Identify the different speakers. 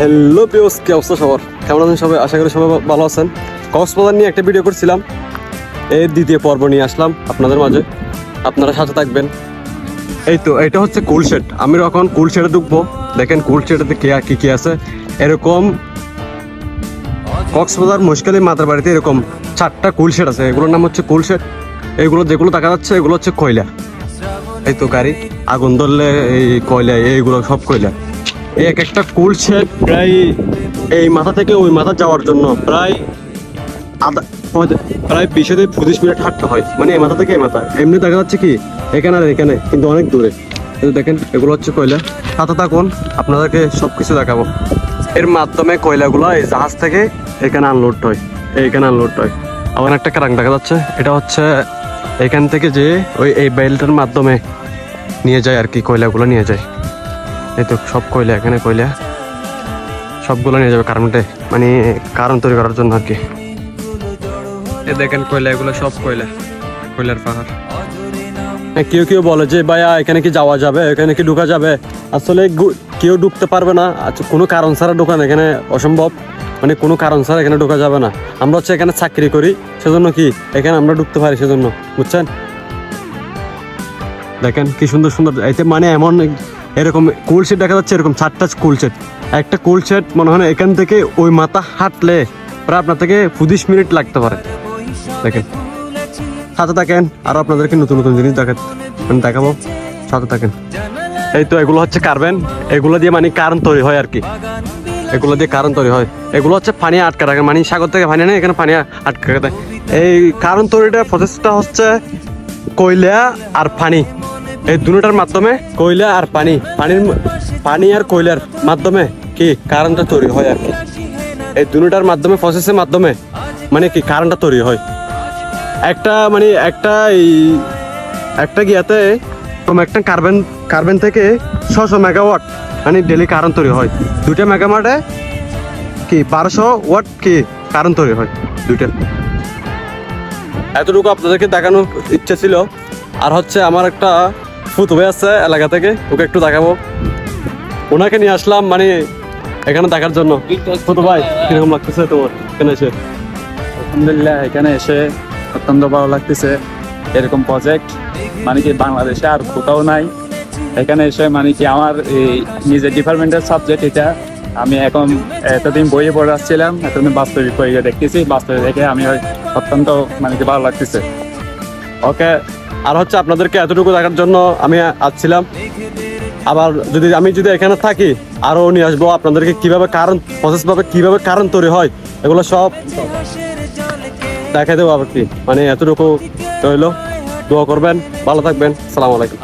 Speaker 1: Hello পিওস, কি অবস্থা সবার? কেমন আছেন সবাই? আশা করি সবাই ভালো আছেন। কক্সবাজার নিয়ে একটা ভিডিও করছিলাম, এর দ্বিতীয় পর্ব নিয়ে আসলাম আপনাদের মাঝে। আপনারা সাথে থাকবেন। এই তো এটা হচ্ছে কুল শেড। আমি এখন কুল শেডে ঢুকবো। দেখেন কুল শেডেতে কি কি আছে। এরকম কক্সবাজার মহেশখালী মাতার বাড়িতে এরকম 4টা কুল শেড আছে। এগুলোর নাম হচ্ছে কুল শেড। এইগুলো যেগুলো দেখা যাচ্ছে এগুলো হচ্ছে কয়লা। এই তো গাড়ি আগুন ধরলে এই কয়লা, এইগুলো সব কয়লা। এই এক একটা কুল শেড প্রায় এই মাথা থেকে ওই মাথা যাওয়ার জন্য প্রায় 20-25 মিনিট হাঁটতে হয়। মানে এই মাথা থেকে এই মাথা। এমনি দেখা যাচ্ছে কি এখানে আর এখানে, কিন্তু অনেক দূরে। দেখেন এগুলো হচ্ছে কয়লা। সাথে থাকুন, আপনাদেরকে সবকিছু দেখাবো। এর মাধ্যমে কয়লাগুলো এই জাহাজ থেকে এখানে আনলোড হয়, এইখানে আনলোড হয়। আবার একটা কারাং দেখা যাচ্ছে, এটা হচ্ছে এখান থেকে যে এই বেল্টের মাধ্যমে নিয়ে যায় আর কি, কয়লাগুলো নিয়ে যায়। এই তো সব কয়লা, এখানে কয়লা সবগুলো নিয়ে যাবে কারেন্টে, মানে কারণ তৈরি করার জন্য আর কি। এই দেখেন কয়লা, এগুলো সব কয়লা, কয়লার পাহাড়। কেউ কেউ বলে যে ভাইয়া এখানে কি যাওয়া যাবে, এখানে কি ঢুকা যাবে? আসলে কেউ ঢুকতে পারবে না। আচ্ছা, কোনো কারণ ছাড়া ঢোকান এখানে অসম্ভব, মানে কোনো কারণ ছাড়া এখানে ঢোকা যাবে না। আমরা হচ্ছে এখানে চাকরি করি, সেজন্য কি এখানে আমরা ঢুকতে পারি, সেজন্য, বুঝছেন? দেখেন কি সুন্দর সুন্দর, এতে মানে এমন এরকম কুল শেড দেখা যাচ্ছে, এরকম 4টা কুল শেড। একটা কুল শেড মনে হয় এখান থেকে ওই মাথা হাঁটলে প্রায় আপনার থেকে 25 মিনিট লাগতে পারে। দেখেন সাথে থাকেন, আর আপনাদেরকে নতুন নতুন জিনিস দেখাবো, সাথে থাকেন। এই তো এগুলো হচ্ছে কার্বেন, এগুলো দিয়ে মানে কারেন্ট তৈরি হয় আর কি। এগুলো দিয়ে কারেন্ট তৈরি হয়। এগুলো হচ্ছে পানি আটকা রাখে, মানে সাগর থেকে পানি নেই, এখানে পানি আটকা রাখে। এই কারেন্ট তৈরিটার প্রসেসটা হচ্ছে কয়লা আর পানি, এই দুটোটার মাধ্যমে, কয়লা আর পানি আর কয়লার মাধ্যমে কি কারেন্টটা তৈরি হয় আর কি। এই দুটোটার মাধ্যমে, প্রসেসের মাধ্যমে মানে কি কারেন্টটা তৈরি হয়। একটা গিয়াতে একটা কার্বেন থেকে 600 মেগাওয়াট মানে ডেলি কারেন্ট তৈরি হয়। 2টা মেগাওয়াটে কি 1200 ওয়াট কি কারেন্ট তৈরি হয়, 2টা। এতটুকু আপনাদেরকে দেখানোর ইচ্ছা ছিল। আর হচ্ছে আমার একটা ফুত হয়ে আছে এলাকা থেকে, ওকে একটু দেখাবো। ওনাকে নিয়ে আসলাম মানে এখানে দেখার জন্য। ফুত ভাই, কিরকম লাগতেছে তোমার এখানে এসে?
Speaker 2: আলহামদুলিল্লাহ, এখানে এসে অত্যন্ত ভালো লাগতেছে। এরকম প্রজেক্ট মানে কি বাংলাদেশে আর কোথাও নাই। এখানে এসে মানে কি আমার এই নিজের ডিপার্টমেন্টের সাবজেক্ট এটা, আমি এখন এতদিন বইয়ে পড়ে আসছিলাম, এতদিন বাস্তবিক বইয়ে দেখতেছি, বাস্তবে দেখে আমি অত্যন্ত মানে কি ভালো লাগতেছে।
Speaker 1: ওকে, আর হচ্ছে আপনাদেরকে এতটুকু দেখার জন্য আমি আসছিলাম। আবার আমি যদি এখানে থাকি আরও নিয়ে আসবো আপনাদেরকে, কিভাবে কারেন্ট প্রসেস ভাবে কিভাবে কারেন্ট তৈরি হয় এগুলো সব দেখাই দেবো আর কি। মানে এতটুকু রইলো, দোয়া করবেন, ভালো থাকবেন, আসসালামু আলাইকুম।